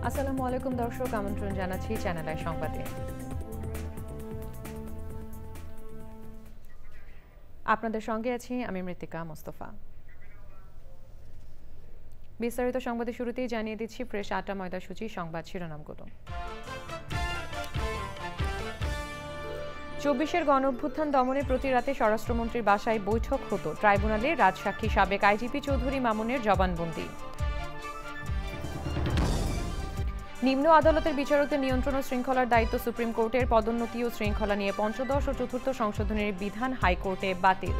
আসসালামু আলাইকুম দর্শক, আমন্ত্রণ জানাচ্ছি চ্যানেল আই সংবাদে। আপনাদের সঙ্গে আছি আমি মৃত্তিকা মোস্তফা। বিস্তারিত সংবাদের শুরুতেই জানিয়ে দিচ্ছি ফ্রেশ আটা ময়দা সূচি সংবাদ শিরোনামগুলো। ২৪-এর গণঅভ্যুত্থান দমনে প্রতি রাতে স্বরাষ্ট্রমন্ত্রীর বাসায় বৈঠক হতো। ট্রাইব্যুনালে রাজসাক্ষী সাবেক আইজিপি চৌধুরী মামুনের জবানবন্দি। নিম্ন আদালতের বিচারকদের নিয়ন্ত্রণ ও শৃঙ্খলার দায়িত্ব সুপ্রিম কোর্টের। পদোন্নতি ও শৃঙ্খলা নিয়ে পঞ্চদশ ও চতুর্থ সংশোধনের বিধান হাইকোর্টে বাতিল।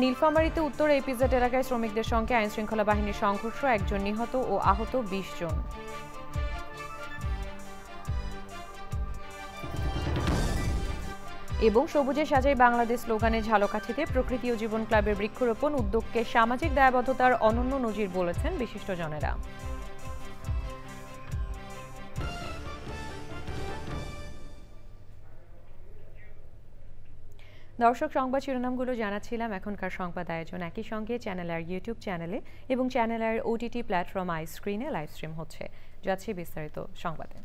নীলফামারীতে উত্তর এপিজেড এলাকায় শ্রমিকদের সঙ্গে আইনশৃঙ্খলা বাহিনীর সংঘর্ষ, একজন নিহত ও আহত ২০ জন। এবং সবুজে সাজাই বাংলাদেশ স্লোগানে ঝালকাঠিতে প্রকৃতি ও জীবন ক্লাবের বৃক্ষরোপণ উদ্যোগকে সামাজিক দায়বদ্ধতার অনন্য নজির বলেছেন বিশিষ্টজনেরা। দর্শক, সংবাদ শিরোনামগুলো জানাচ্ছিলাম। এখনকার সংবাদ আয়োজন একই সঙ্গে চ্যানেল আর ইউটিউব চ্যানেলে এবং চ্যানেল আর ওটিটি প্ল্যাটফর্ম আই স্ক্রিনে লাইভ স্ট্রিম হচ্ছে। যাচ্ছে বিস্তারিত সংবাদে।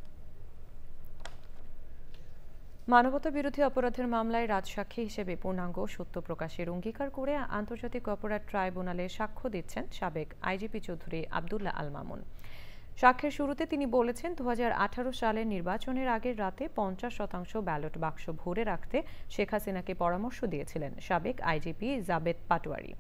মানবতা বিরোধী অপরাধের মামলায় রাজসাক্ষী হিসেবে পূর্ণাঙ্গ সত্য প্রকাশের অঙ্গীকার করে আন্তর্জাতিক অপরাধ ট্রাইব্যুনালে সাক্ষ্য দিচ্ছেন সাবেক আইজিপি চৌধুরী আবদুল্লাহ আল মামুন। সাক্ষ্যের শুরুতে তিনি বলেছেন, ২০১৮ সালের নির্বাচনের আগের রাতে ৫০% ব্যালট বাক্স ভরে রাখতে শেখ হাসিনাকে পরামর্শ দিয়েছিলেন সাবেক আইজিপি জাবেদ পাটোয়ারি।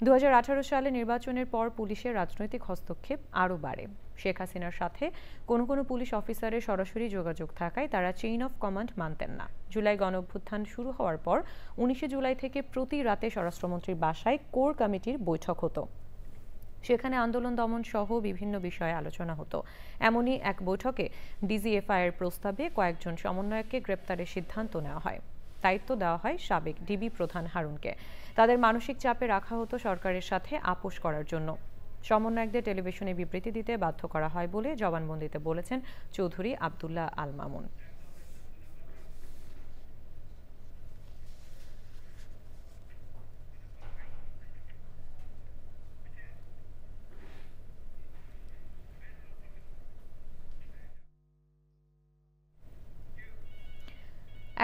২০১৮ সালে নির্বাচনের পর পুলিশের রাজনৈতিক হস্তক্ষেপ আরও বাড়ে। শেখ হাসিনার সাথে কোনো কোনো পুলিশ অফিসারের সরাসরি যোগাযোগ থাকায় তারা চেইন অফ কমান্ড মানতেন না। জুলাই গণঅভ্যুত্থান শুরু হওয়ার পর ১৯ জুলাই থেকে প্রতি রাতে স্বরাষ্ট্রমন্ত্রীর বাসায় কোর কমিটির বৈঠক হতো। সেখানে আন্দোলন দমন সহ বিভিন্ন বিষয়ে আলোচনা হতো। এমনই এক বৈঠকে ডিজিএফআইয়ের প্রস্তাবে কয়েকজন সমন্বয়ককে গ্রেপ্তারের সিদ্ধান্ত নেওয়া হয়। দায়িত্ব দেওয়া হয় সাবেক ডিবি প্রধান হারুনকে। তাদের মানসিক চাপে রাখা হতো সরকারের সাথে আপোষ করার জন্য। সমন্বয়কদের টেলিভিশনে বিবৃতি দিতে বাধ্য করা হয় বলে জবানবন্দিতে বলেছেন চৌধুরী আবদুল্লাহ আল মামুন।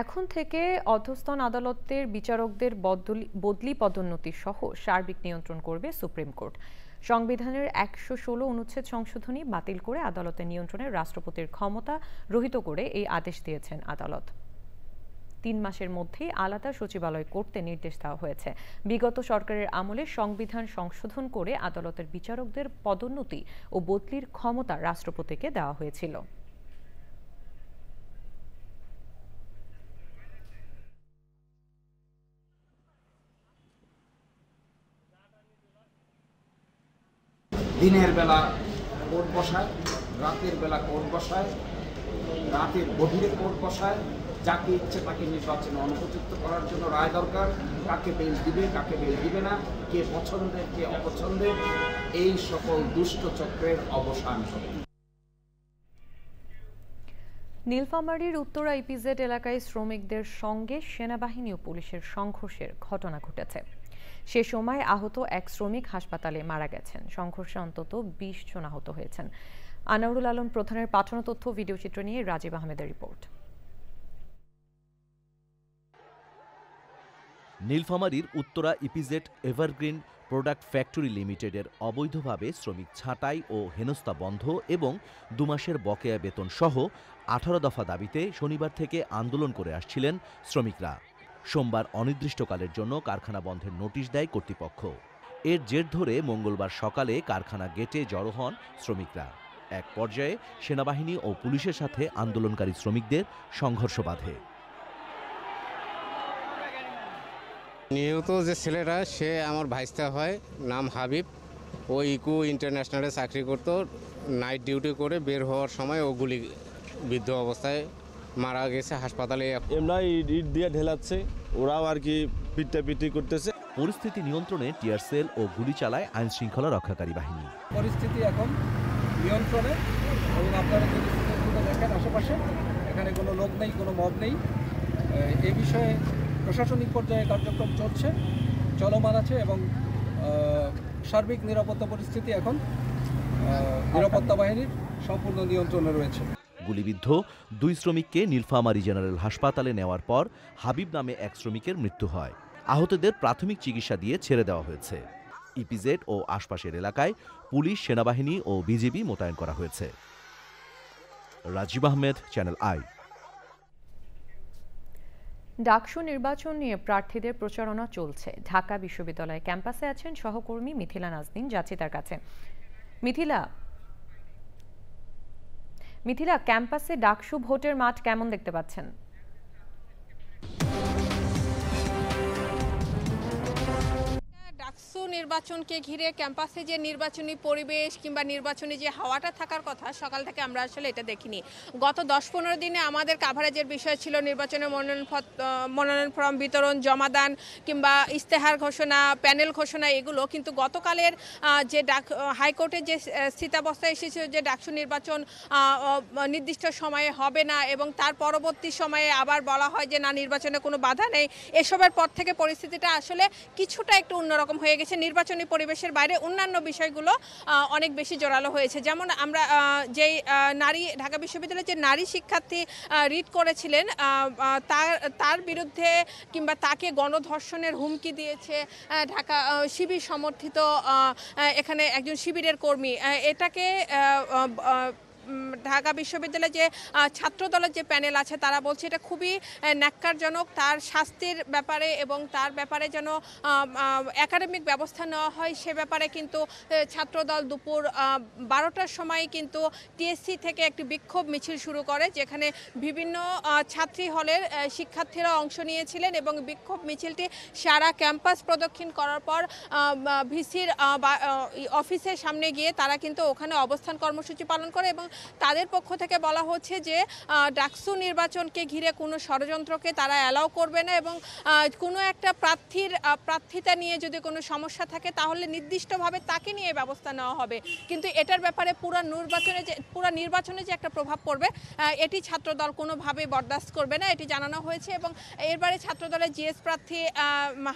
এখন থেকে অধস্তন আদালতের বিচারকদের বদলি পদোন্নতি সহ সার্বিক নিয়ন্ত্রণ করবে সুপ্রিম কোর্ট। সংবিধানের ১১৬ অনুচ্ছেদ সংশোধনী বাতিল করে আদালতের নিয়ন্ত্রণে রাষ্ট্রপতির ক্ষমতা রহিত করে এই আদেশ দিয়েছেন আদালত। ৩ মাসের মধ্যেই আলাদা সচিবালয় করতে নির্দেশ দেওয়া হয়েছে। বিগত সরকারের আমলে সংবিধান সংশোধন করে আদালতের বিচারকদের পদোন্নতি ও বদলির ক্ষমতা রাষ্ট্রপতিকে দেওয়া হয়েছিল। দিনের বেলা কোর্ট বসায়, রাতের বেলা কোর্ট বসায়, রাতের গভীরে কোর্ট বসায়। যাকে ইচ্ছে তাকে নির্বাচনে অনুপযুক্ত করার জন্য রায় দরকার। কাকে বেল দিবে, কাকে বেল দিবে না, কে পছন্দের, কে অপছন্দের, এই সকল দুষ্ট চক্রের অবসান হবে। নীলফামারীর উত্তরা ইপিজেড এলাকায় শ্রমিকদের সঙ্গে সেনাবাহিনী ও পুলিশের সংঘর্ষের ঘটনা ঘটেছে। সে সময় আহত এক শ্রমিক হাসপাতালে মারা গেছেন। সংঘর্ষে অন্তত ২০ জন আহত হয়েছেন। আনোয়ারুল আলম প্রধানের পাঠানো তথ্য ভিডিও চিত্র নিয়ে রাজীব আহমেদের রিপোর্ট। নীলফামারীর Uttara EPZ evergreen product factory লিমিটেডের অবৈধভাবে শ্রমিক ছাঁটাই ও হেনস্থা বন্ধ এবং ২ মাসের বকেয়া বেতন সহ ১৮ দফা দাবিতে শনিবার থেকে আন্দোলন করে আসছিলেন শ্রমিকরা। সোমবার অনির্দিষ্টকালের জন্য কারখানা বন্ধের নোটিশ দেয় কর্তৃপক্ষ। এর জের ধরে মঙ্গলবার সকালে কারখানা গেটে জড়ো হন শ্রমিকরা। এক পর্যায়ে সেনাবাহিনী ও পুলিশের সাথে আন্দোলনকারী শ্রমিকদের সংঘর্ষ বাধে। নিহত যে ছেলেটা, সে আমার ভাইস্তা হয়, নাম হাবিব। ও ইকো ইন্টারন্যাশনালে চাকরি করতো। নাইট ডিউটি করে বের হওয়ার সময় ও গুলিবিদ্ধ অবস্থায় মারা গেছে হাসপাতালে। এমরা ইট দিয়ে ঢেলাচ্ছে, ওরাও আর কি পিটাপিটি করতেছে। পরিস্থিতি নিয়ন্ত্রণে টিয়ার সেল ও গুলি চালায় আইন শৃঙ্খলা রক্ষাকারী বাহিনী। পরিস্থিতি এখন নিয়ন্ত্রণে এবং আপনারা যদি দেখেন আশেপাশে এখানে কোনো লোক নেই, কোনো মব নেই। এ বিষয়ে প্রশাসনিক পর্যায়ে কার্যক্রম চলছে, চলমান আছে এবং সার্বিক নিরাপত্তা পরিস্থিতি এখন নিরাপত্তা বাহিনীর সম্পূর্ণ নিয়ন্ত্রণে রয়েছে। গুলিবিদ্ধ 2 শ্রমিককে নীলফামারী জেনারেল হাসপাতালে নেওয়ার পর হাবিব নামে এক শ্রমিকের মৃত্যু হয়। আহতদের প্রাথমিক চিকিৎসা দিয়ে ছেড়ে দেওয়া হয়েছে। ইপিজেড ও আশপাশের এলাকায় পুলিশ, সেনাবাহিনী ও বিজিবি মোতায়েন করা হয়েছে। Rajib Ahmed, channel I. ডাকসু নির্বাচন নিয়ে প্রার্থীদের প্রচারণা চলছে। ঢাকা বিশ্ববিদ্যালয় ক্যাম্পাসে আছেন সহকর্মী মিথিলা নাজনীন, যাচ্ছি তার কাছে। মিথিলা, ক্যাম্পাসে ডাকসু ভোটের মাঠ কেমন দেখতে পাচ্ছেন? ডাকসু নির্বাচনকে ঘিরে ক্যাম্পাসে যে নির্বাচনী পরিবেশ কিংবা নির্বাচনী যে হাওয়াটা থাকার কথা, সকাল থেকে আমরা আসলে এটা দেখিনি। গত 10-15 দিনে আমাদের কাভারেজের বিষয় ছিল নির্বাচনের মনোনয়ন ফর্ম বিতরণ, জমাদান কিংবা ইস্তেহার ঘোষণা, প্যানেল ঘোষণা, এগুলো। কিন্তু গতকালের যে হাইকোর্টের যে স্থিতাবস্থা এসেছিল যে ডাকসু নির্বাচন নির্দিষ্ট সময়ে হবে না এবং তার পরবর্তী সময়ে আবার বলা হয় যে না, নির্বাচনে কোনো বাধা নেই, এসবের পর থেকে পরিস্থিতিটা আসলে কিছুটা একটু অন্যরকম হয়ে গেছে। নির্বাচনী পরিবেশের বাইরে অন্যান্য বিষয়গুলো অনেক বেশি জোরালো হয়েছে। যেমন আমরা যেই ঢাকা বিশ্ববিদ্যালয়ের যে নারী শিক্ষার্থী রিট করেছিলেন তার বিরুদ্ধে কিংবা তাকে গণধর্ষণের হুমকি দিয়েছে ঢাকা শিবির সমর্থিত এখানে একজন শিবিরের কর্মী। এটাকে ঢাকা বিশ্ববিদ্যালয়ে যে ছাত্র দলের যে প্যানেল আছে তারা বলছে এটা খুবই ন্যাক্কারজনক। তার শাস্তির ব্যাপারে এবং তার ব্যাপারে যেন একাডেমিক ব্যবস্থা নেওয়া হয় সে ব্যাপারে কিন্তু ছাত্রদল দুপুর 12টার সময় কিন্তু টিএসসি থেকে একটি বিক্ষোভ মিছিল শুরু করে, যেখানে বিভিন্ন ছাত্রী হলের শিক্ষার্থীরা অংশ নিয়েছিলেন এবং বিক্ষোভ মিছিলটি সারা ক্যাম্পাস প্রদক্ষিণ করার পর ভিসির অফিসের সামনে গিয়ে তারা কিন্তু ওখানে অবস্থান কর্মসূচি পালন করে এবং তাদের পক্ষ থেকে বলা হচ্ছে যে ডাকসু নির্বাচনকে ঘিরে কোনো ষড়যন্ত্রকে তারা অ্যালাউ করবে না এবং কোনো একটা প্রার্থিতা নিয়ে যদি কোনো সমস্যা থাকে তাহলে নির্দিষ্টভাবে তাকে নিয়ে ব্যবস্থা নেওয়া হবে। কিন্তু এটার ব্যাপারে পুরো নির্বাচনে যে একটা প্রভাব পড়বে এটি ছাত্রদল কোনোভাবে বরদাস্ত করবে না, এটি জানানো হয়েছে। এবং এরবারে ছাত্রদলের জিএস প্রার্থী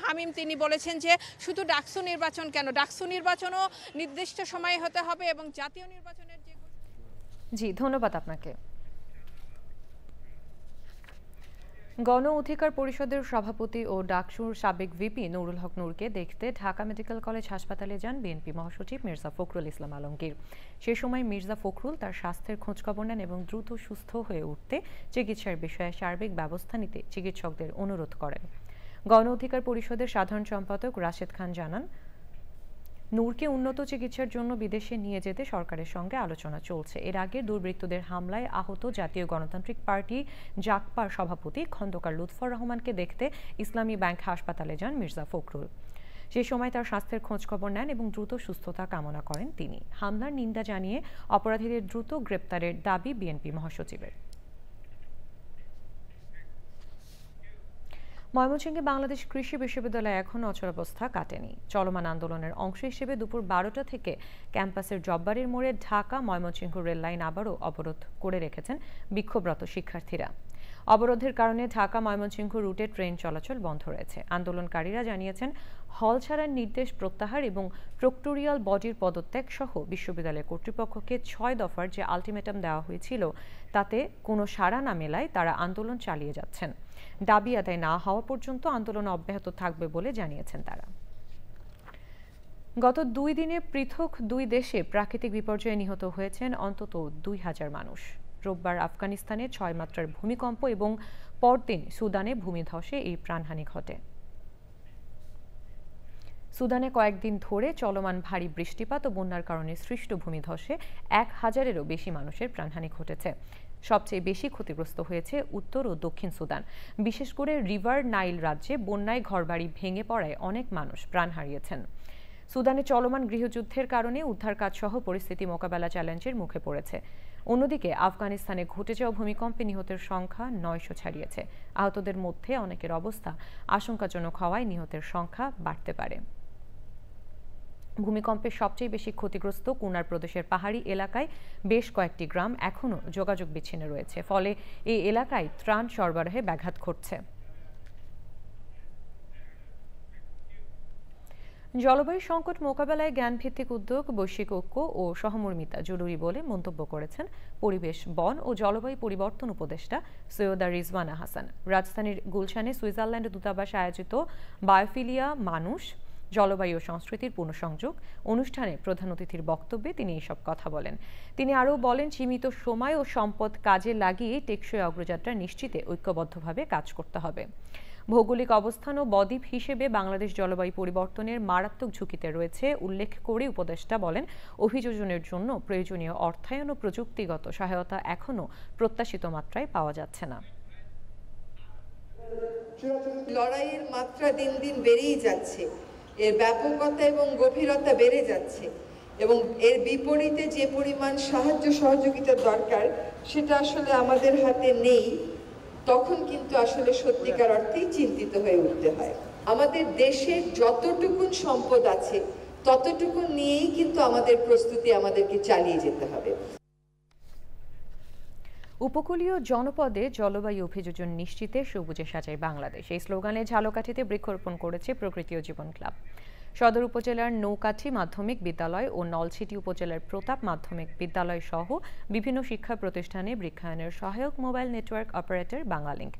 হামিম তিনি বলেছেন যে শুধু ডাকসু নির্বাচন কেন, ডাকসু নির্বাচনও নির্দিষ্ট সময়ে হতে হবে এবং জাতীয় নির্বাচনের যে। জি, ধন্যবাদ আপনাকে। গণ অধিকার পরিষদের সভাপতি ও ডাকসুর সাবেক ভিপি নুরুল হক নূরকে দেখতে ঢাকা মেডিকেল কলেজ হাসপাতালে যান বিএনপি মহাসচিব মির্জা ফখরুল ইসলাম আলমগীর। সে সময় মির্জা ফখরুল তার স্বাস্থ্যের খোঁজখবর নেন এবং দ্রুত সুস্থ হয়ে উঠতে চিকিৎসার বিষয়ে সার্বিক ব্যবস্থা নিতে চিকিৎসকদের অনুরোধ করেন। গণ অধিকার পরিষদের সাধারণ সম্পাদক রাশেদ খান জানান, নূরকে উন্নত চিকিৎসার জন্য বিদেশে নিয়ে যেতে সরকারের সঙ্গে আলোচনা চলছে। এর আগে দুর্বৃত্তদের হামলায় আহত জাতীয় গণতান্ত্রিক পার্টি জাকপার সভাপতি খন্দকার লুৎফর রহমানকে দেখতে ইসলামী ব্যাংক হাসপাতালে যান মির্জা ফখরুল। সে সময় তার স্বাস্থ্যের খোঁজখবর নেন এবং দ্রুত সুস্থতা কামনা করেন তিনি। হামলার নিন্দা জানিয়ে অপরাধীদের দ্রুত গ্রেপ্তারের দাবি বিএনপি মহাসচিবের। ময়মনসিংহে বাংলাদেশ কৃষি বিশ্ববিদ্যালয় এখনও অচলাবস্থা কাটেনি। চলমান আন্দোলনের অংশ হিসেবে দুপুর 12টা থেকে ক্যাম্পাসের জব্বাড়ির মোড়ে ঢাকা ময়মনসিংহ রেল লাইন আবারও অবরোধ করে রেখেছেন বিক্ষোভরত শিক্ষার্থীরা। অবরোধের কারণে ঢাকা ময়মনসিংহ রুটে ট্রেন চলাচল বন্ধ রয়েছে। আন্দোলনকারীরা জানিয়েছেন হল ছাড়ার নির্দেশ প্রত্যাহার এবং প্রক্টোরিয়াল বডির পদত্যাগ সহ বিশ্ববিদ্যালয় কর্তৃপক্ষকে 6 দফার যে আলটিমেটাম দেওয়া হয়েছিল তাতে কোনো সাড়া না মেলায় তারা আন্দোলন চালিয়ে যাচ্ছেন। দাবি আদায় না হওয়া পর্যন্ত আন্দোলন অব্যাহত থাকবে বলে জানিয়েছেন তারা। গত 2 দিনে পৃথক 2 দেশে প্রাকৃতিক বিপর্যয়ে নিহত হয়েছেন অন্তত 2000 মানুষ। রোববার আফগানিস্তানে 6 মাত্রার ভূমিকম্প এবং পরদিন সুদানে ভূমিধসে এই প্রাণহানি ঘটে। সুদানে কয়েকদিন ধরে চলমান ভারী বৃষ্টিপাত ও বন্যার কারণে সৃষ্ট ভূমিধসে 1000-এরও বেশি মানুষের প্রাণহানি ঘটেছে। সবচেয়ে বেশি ক্ষতিগ্রস্ত হয়েছে উত্তর ও দক্ষিণ সুদান। বিশেষ করে রিভার নাইল রাজ্যে বন্যায় ঘরবাড়ি ভেঙে পড়ায় অনেক মানুষ প্রাণ হারিয়েছেন। সুদানে চলমান গৃহযুদ্ধের কারণে উদ্ধার কাজ সহ পরিস্থিতি মোকাবেলা চ্যালেঞ্জের মুখে পড়েছে। অন্যদিকে আফগানিস্তানে ঘটে যাওয়া ভূমিকম্পে নিহতের সংখ্যা 900 ছাড়িয়েছে। আহতদের মধ্যে অনেকের অবস্থা আশঙ্কাজনক হওয়ায় নিহতের সংখ্যা বাড়তে পারে। ভূমিকম্পে সবচেয়ে বেশি ক্ষতিগ্রস্ত কুনার প্রদেশের পাহাড়ি এলাকায় বেশ কয়েকটি গ্রাম এখনও যোগাযোগ বিচ্ছিন্ন রয়েছে, ফলে এই এলাকায় ত্রাণ সরবরাহে ব্যাঘাত ঘটছে। জলবায়ু সংকট মোকাবেলায় জ্ঞানভিত্তিক উদ্যোগ, বৈশ্বিক ঐক্য ও সহমর্মিতা জরুরি বলে মন্তব্য করেছেন পরিবেশ, বন ও জলবায়ু পরিবর্তন উপদেষ্টা সৈয়দা রিজওয়ানা হাসান। রাজধানীর গুলশানে সুইজারল্যান্ড দূতাবাস আয়োজিত বায়োফিলিয়া, মানুষ, জলবায়ু ও সংস্কৃতির পুনঃসংযোগ অনুষ্ঠানে প্রধান অতিথির বক্তব্যে তিনি এসব কথা বলেন। তিনি আরও বলেন, সীমিত সময় ও সম্পদ কাজে লাগিয়ে টেকসই অগ্রযাত্রা নিশ্চিতে ঐক্যবদ্ধভাবে কাজ করতে হবে। ভৌগোলিক অবস্থান ও বদ্বীপ হিসেবে বাংলাদেশ জলবায়ু পরিবর্তনের মারাত্মক ঝুঁকিতে রয়েছে উল্লেখ করে উপদেষ্টা বলেন, অভিযোজনের জন্য প্রয়োজনীয় অর্থায়ন ও প্রযুক্তিগত সহায়তা এখনও প্রত্যাশিত মাত্রায় পাওয়া যাচ্ছে না। লড়াইয়ের মাত্রা দিন দিন বেড়েই যাচ্ছে, এর ব্যাপকতা এবং গভীরতা বেড়ে যাচ্ছে এবং এর বিপরীতে যে পরিমাণ সাহায্য সহযোগিতার দরকার সেটা আসলে আমাদের হাতে নেই। তখন কিন্তু আসলে সত্যিকার অর্থেই চিন্তিত হয়ে উঠতে হয়। আমাদের দেশের যতটুকুন সম্পদ আছে ততটুকুন নিয়েই কিন্তু আমাদের প্রস্তুতি আমাদেরকে চালিয়ে যেতে হবে। উপকূলীয় জনপদে জলবায়ু অভিযোজন নিশ্চিতে সবুজে সাজায় বাংলাদেশ, এই স্লোগানে ঝালকাঠিতে বৃক্ষরোপণ করেছে প্রকৃতি ও জীবন ক্লাব। সদর উপজেলার নৌকাঠি মাধ্যমিক বিদ্যালয় ও নলছিটি উপজেলার প্রতাপ মাধ্যমিক বিদ্যালয় সহ বিভিন্ন শিক্ষা প্রতিষ্ঠানে বৃক্ষায়নের সহায়ক মোবাইল নেটওয়ার্ক অপারেটর বাংলালিংক।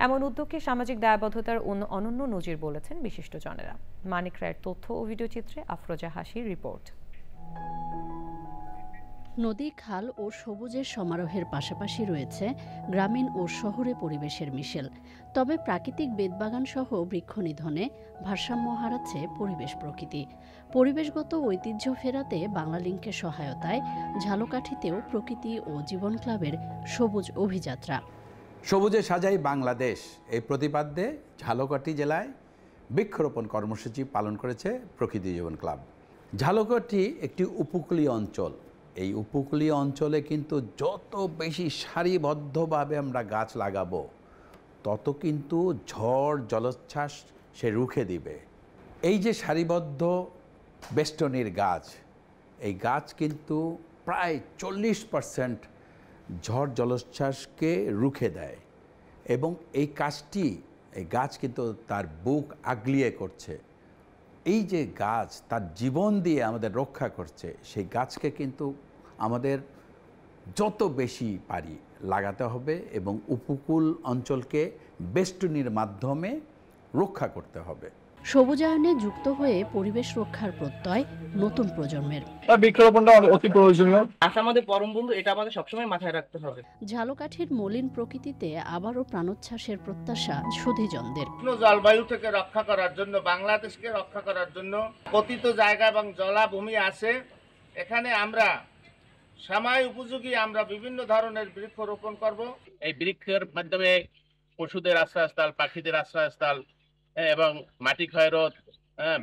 এমন উদ্যোগকে সামাজিক দায়বদ্ধতার অনন্য নজির বলেছেন বিশিষ্টজনেরা। মানিক রায়ের তথ্য ও ভিডিওচিত্রে আফরোজা হাসির রিপোর্ট। নদী, খাল ও সবুজের সমারোহের পাশাপাশি রয়েছে গ্রামীণ ও শহুরে পরিবেশের মিশেল। তবে প্রাকৃতিক বেদবাগান সহ বৃক্ষ নিধনে ভারসাম্য হারাচ্ছে পরিবেশ প্রকৃতি। পরিবেশগত ঐতিহ্য ফেরাতে বাংলালিংকের সহায়তায় ঝালকাঠিতেও প্রকৃতি ও জীবন ক্লাবের সবুজ অভিযাত্রা। সবুজে সাজাই বাংলাদেশ এই প্রতিপাদ্যে ঝালকাঠি জেলায় বৃক্ষরোপণ কর্মসূচি পালন করেছে প্রকৃতি জীবন ক্লাব। ঝালকাঠি একটি উপকূলীয় অঞ্চল। এই উপকূলীয় অঞ্চলে কিন্তু যত বেশি সারিবদ্ধভাবে আমরা গাছ লাগাবো তত কিন্তু ঝড় জলোচ্ছ্বাস সে রুখে দিবে। এই যে সারিবদ্ধ বেষ্টনীর গাছ, এই গাছ কিন্তু প্রায় 40% ঝড় জলোচ্ছ্বাসকে রুখে দেয় এবং এই কাজটি, এই গাছ কিন্তু তার বুক আগলিয়ে করছে। এই যে গাছ তার জীবন দিয়ে আমাদের রক্ষা করছে, সেই গাছকে কিন্তু আমাদের যত বেশি পারি লাগাতে হবে এবং উপকূল অঞ্চলকে বেষ্টনীর মাধ্যমে রক্ষা করতে হবে। সবুজায়নে যুক্ত হয়ে পরিবেশ রক্ষার প্রত্যয় নতুন প্রজন্মের। বৃক্ষরোপণটা অতি প্রয়োজনীয়, গাছ আমাদের পরম বন্ধু, এটা আমাদের সবসময় মাথায় রাখতে হবে। ঝালকাঠির মলিন প্রকৃতিতে আবারও প্রাণোচ্ছ্বাসের প্রত্যাশা সুধীজনদের। জলবায়ু থেকে রক্ষা করার জন্য, বাংলাদেশকে রক্ষা করার জন্য পতিত জায়গা এবং জলাভূমি আছে, এখানে আমরা সময় উপযোগী আমরা বিভিন্ন ধরনের বৃক্ষরোপণ করব। এই বৃক্ষের মাধ্যমে পশুদের আশ্রয়স্থল, পাখিদের আশ্রয়স্থল এবং মাটি ক্ষয়রোধ,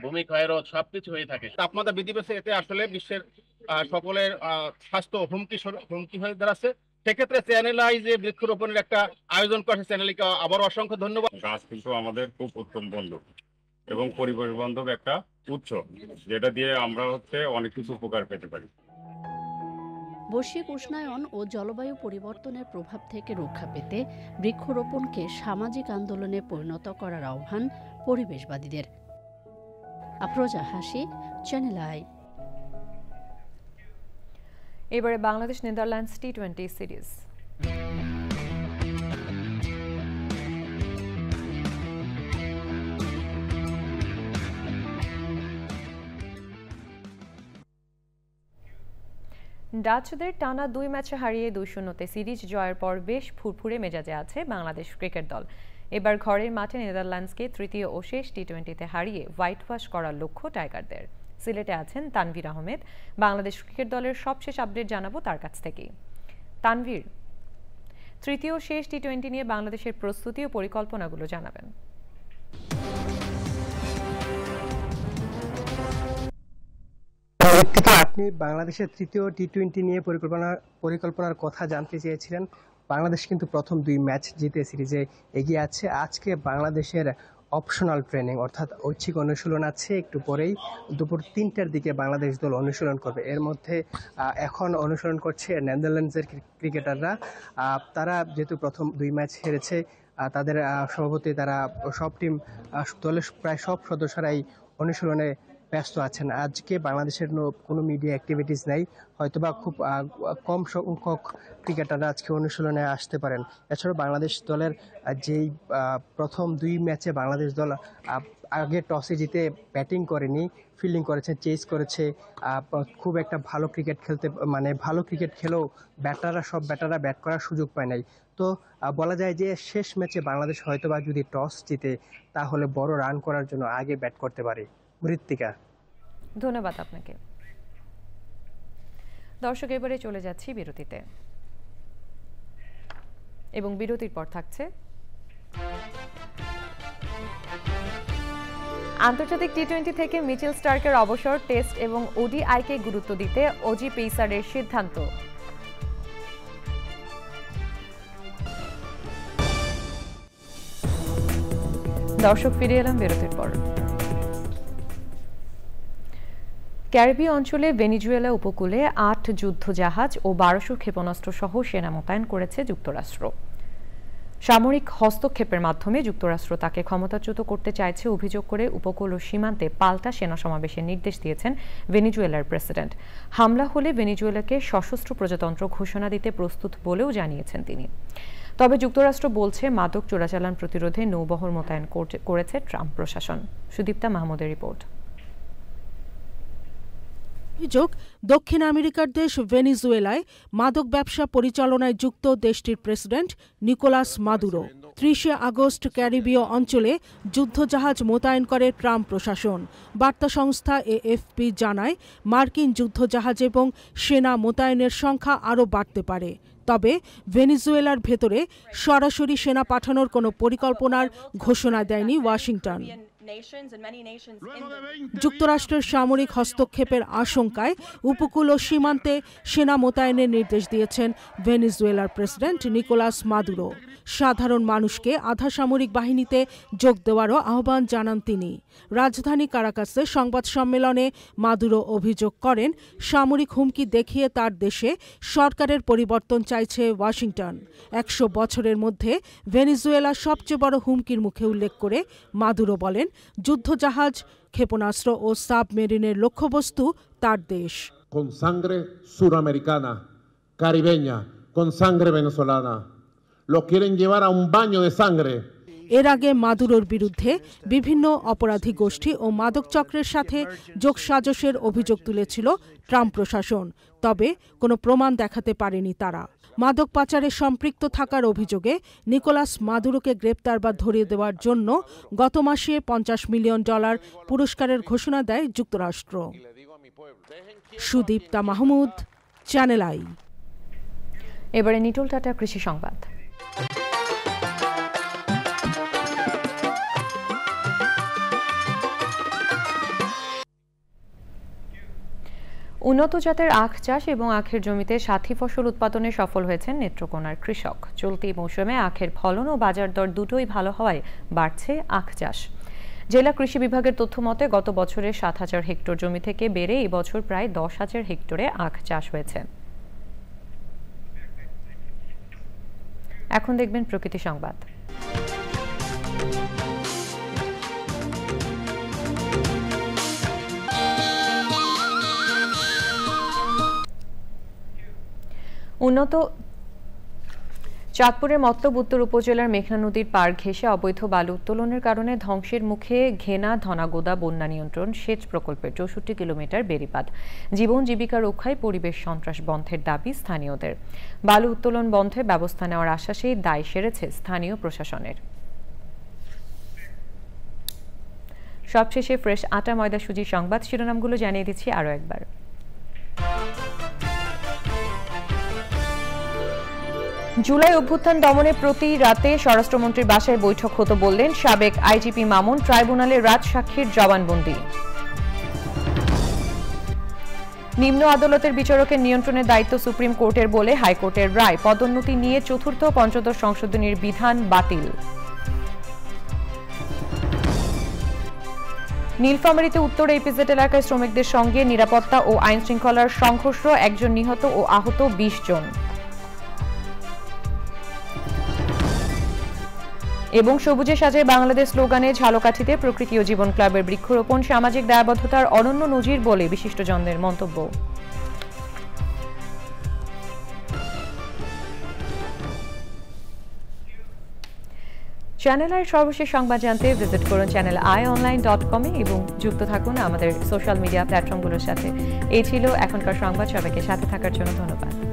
ভূমি ক্ষয়রোধ সবকিছু হয়ে থাকে। তাপমাত্রা বৃদ্ধি পেয়েছে, এতে আসলে বিশ্বের সকলের স্বাস্থ্য হুমকি হয়ে দাঁড়াচ্ছে। সেক্ষেত্রে চ্যানেলাই যে বৃক্ষরোপণের একটা আয়োজন করেছে, চ্যানেলকে আবারও অসংখ্য ধন্যবাদ। গাছ কিন্তু আমাদের খুব উত্তম বন্ধু এবং পরিবেশ বান্ধব একটা উৎস, যেটা দিয়ে আমরা অনেক কিছু উপকার পেতে পারি। বৈশ্বিক উষ্ণায়ন ও জলবায়ু পরিবর্তনের প্রভাব থেকে রক্ষা পেতে বৃক্ষরোপণকে সামাজিক আন্দোলনে পরিণত করার আহ্বান পরিবেশবাদীদের। আফরোজা হাসি, চ্যানেল আই। এবারে বাংলাদেশ নেদারল্যান্ডস টি-20 সিরিজ। ডাচদের টানা 2 ম্যাচে হারিয়ে 2-0 সিরিজ জয়ের পর বেশ ফুরফুরে মেজাজে আছে বাংলাদেশ ক্রিকেট দল। এবার ঘরের মাঠে নেদারল্যান্ডসকে তৃতীয় ও শেষ টি-20তে হারিয়ে হোয়াইট ওয়াশ করার লক্ষ্য টাইগারদের। সিলেটে আছেন তানভীর আহমেদ। বাংলাদেশ ক্রিকেট দলের সবশেষ আপডেট জানাবো তার কাছ থেকেই। তানভীর, তৃতীয় শেষ টি-20 নিয়ে বাংলাদেশের প্রস্তুতি ও পরিকল্পনাগুলো জানাবেন। আপনি বাংলাদেশের তৃতীয় টি-20 নিয়ে পরিকল্পনার কথা জানতে চেয়েছিলেন। বাংলাদেশ কিন্তু প্রথম 2 ম্যাচ জিতে সিরিজে এগিয়ে আছে। আজকে বাংলাদেশের অপশনাল ট্রেনিং অর্থাৎ ঐচ্ছিক অনুশীলন আছে। একটু পরেই দুপুর 3টার দিকে বাংলাদেশ দল অনুশীলন করবে। এর মধ্যে এখন অনুশীলন করছে নেদারল্যান্ডসের ক্রিকেটাররা। তারা যেহেতু প্রথম 2 ম্যাচ হেরেছে, তাদের সভাপতি, তারা সব টিম দলের প্রায় সব সদস্যরাই অনুশীলনে ব্যস্ত আছেন। আজকে বাংলাদেশের কোনো মিডিয়া অ্যাক্টিভিটিস নাই, হয়তোবা খুব কম সংখ্যক ক্রিকেটাররা আজকে অনুশীলনে আসতে পারেন। এছাড়াও বাংলাদেশ দলের যেই প্রথম 2 ম্যাচে বাংলাদেশ দল আগে টসে জিতে ব্যাটিং করেনি, ফিল্ডিং করেছে, চেস করেছে, খুব একটা ভালো ক্রিকেট খেলতে ভালো ক্রিকেট খেলেও সব ব্যাটাররা ব্যাট করার সুযোগ পায় নাই। তো বলা যায় যে শেষ ম্যাচে বাংলাদেশ হয়তোবা যদি টস জিতে তাহলে বড় রান করার জন্য আগে ব্যাট করতে পারে। মৃত্তিকা, ধন্যবাদ আপনাকে। দর্শক, এবারে চলে যাচ্ছি বিরতিতে এবং বিরতির পর থাকছে আন্তর্জাতিক টি-20 থেকে মিচেল স্টার্কের অবসর, টেস্ট এবং ওডিআইকে গুরুত্ব দিতে অজি পেসারের সিদ্ধান্ত। দর্শক, ফিরে এলাম বিরতির পর। ক্যারিবীয় অঞ্চলে ভেনেজুয়েলা উপকূলে 8 যুদ্ধ জাহাজ ও 1200 ক্ষেপণাস্ত্র সহ সেনা মোতায়েন করেছে যুক্তরাষ্ট্র। সামরিক হস্তক্ষেপের মাধ্যমে যুক্তরাষ্ট্র তাকে ক্ষমতাচ্যুত করতে চাইছে অভিযোগ করে উপকূল ও সীমান্তে পাল্টা সেনা সমাবেশের নির্দেশ দিয়েছেন ভেনেজুয়েলার প্রেসিডেন্ট। হামলা হলে ভেনেজুয়েলাকে সশস্ত্র প্রজাতন্ত্র ঘোষণা দিতে প্রস্তুত বলেও জানিয়েছেন তিনি। তবে যুক্তরাষ্ট্র বলছে মাদক চোরাচালান প্রতিরোধে নৌবহর মোতায়েন করেছে ট্রাম্প প্রশাসন। সুদীপ্তা মাহমুদের রিপোর্ট। অভিযোগ, দক্ষিণ আমেরিকার দেশ ভেনেজুয়েলায় মাদক ব্যবসা পরিচালনায় যুক্ত দেশটির প্রেসিডেন্ট নিকোলাস মাদুরো। 30 আগস্ট ক্যারিবীয় অঞ্চলে যুদ্ধজাহাজ মোতায়েন করে ট্রাম্প প্রশাসন। বার্তা সংস্থা এএফপি জানায়, মার্কিন যুদ্ধজাহাজ এবং সেনা মোতায়েনের সংখ্যা আরও বাড়তে পারে। তবে ভেনেজুয়েলার ভেতরে সরাসরি সেনা পাঠানোর কোনো পরিকল্পনার ঘোষণা দেয়নি ওয়াশিংটন। যুক্তরাষ্ট্রের সামরিক হস্তক্ষেপের আশঙ্কায় উপকূল ও সীমান্তে সেনা মোতায়েনের নির্দেশ দিয়েছেন ভেনেজুয়েলার প্রেসিডেন্ট নিকোলাস মাদুরো। সাধারণ মানুষকে আধা সামরিক বাহিনীতে যোগ দেওয়ারও আহ্বান জানান তিনি। রাজধানী কারাকাসে সংবাদ সম্মেলনে মাদুরো অভিযোগ করেন, সামরিক হুমকি দেখিয়ে তার দেশে সরকারের পরিবর্তন চাইছে ওয়াশিংটন। 100 বছরের মধ্যে ভেনেজুয়েলা সবচেয়ে বড় হুমকির মুখে উল্লেখ করে মাদুরো বলেন, যুদ্ধজাহাজ, ক্ষেপণাস্ত্র ও সাবমেরিনের লক্ষ্যবস্তু তার দেশ। Con sangre suramericana, caribeña, con sangre venezolana. Lo quieren llevar a un baño de sangre. এর আগে মাদুরোর বিরুদ্ধে বিভিন্ন অপরাধী গোষ্ঠী ও মাদক চক্রের সাথে যোগসাজশের অভিযোগ তুলেছিল ট্রাম্প প্রশাসন। তবে কোনো প্রমাণ দেখাতে পারেনি তারা। মাদক পাচারে সম্পৃক্ত থাকার অভিযোগে নিকোলাস মাদুরোকে গ্রেপ্তার বা ধরিয়ে দেওয়ার জন্য গত মাসে $50 মিলিয়ন পুরস্কারের ঘোষণা দেয় যুক্তরাষ্ট্র। Sudipta Mahmud, channel I. এবারে নিটোল টাটা কৃষি সংবাদ। উন্নত জাতের আখ চাষ এবং আখের জমিতে সাথী ফসল উৎপাদনে সফল হয়েছেন নেত্রকোনার কৃষক। চলতি মৌসুমে আখের ফলন ও বাজার দর দুটোই ভালো হওয়ায় বাড়ছে আখ চাষ। জেলা কৃষি বিভাগের তথ্য মতে গত বছরে 7,000 হেক্টর জমি থেকে বেড়ে এই বছর প্রায় 10,000 হেক্টরে আখ চাষ হয়েছে। এখন দেখবেন প্রকৃতি সংবাদ। উন্নত চাঁদপুরের মতলব উত্তর উপজেলার মেঘনা নদীর পাড় ঘেঁষে অবৈধ বালু উত্তোলনের কারণে ধ্বংসের মুখে ঘেনা ধনাগোদা বন্যা নিয়ন্ত্রণ সেচ প্রকল্পের 64 কিলোমিটার বেড়িবাঁধ। জীবন জীবিকা রক্ষায় পরিবেশ সন্ত্রাস বন্ধের দাবি স্থানীয়দের। বালু উত্তোলন বন্ধে ব্যবস্থা নেওয়ার আশ্বাসেই দায় সেরেছে স্থানীয় প্রশাসনের। সবশেষে ফ্রেশ আটা ময়দা সুজি সংবাদ শিরোনামগুলো জানিয়ে দিচ্ছি আরও একবার। জুলাই অভ্যুত্থান দমনে প্রতি রাতে স্বরাষ্ট্রমন্ত্রীর বাসায় বৈঠক হতো বললেন সাবেক আইজিপি মামুন। ট্রাইব্যুনালে রাজসাক্ষীর জবানবন্দি। নিম্ন আদালতের বিচারকের নিয়ন্ত্রণের দায়িত্ব সুপ্রিম কোর্টের বলে হাইকোর্টের রায়। পদোন্নতি নিয়ে চতুর্থ পঞ্চদশ সংশোধনীর বিধান বাতিল। নীলফামারীতে উত্তর ইপিজেড এলাকায় শ্রমিকদের সঙ্গে নিরাপত্তা ও আইন শৃঙ্খলার সংঘর্ষ, 1 জন নিহত ও আহত 20 জন। এবং সবুজে সাজায় বাংলাদেশ স্লোগানে ঝালকাঠিতে প্রকৃতি ও জীবন ক্লাবের বৃক্ষরোপণ সামাজিক দায়বদ্ধতার অনন্য নজির বলে বিশিষ্টজনদের মন্তব্য। চ্যানেল আইয়ের সর্বশেষ সংবাদ জানতে ভিজিট করুন channelionline.com এবং যুক্ত থাকুন আমাদের সোশ্যাল মিডিয়া প্ল্যাটফর্মগুলোর সাথে। এই ছিল এখনকার সংবাদ। সবাইকে সাথে থাকার জন্য ধন্যবাদ।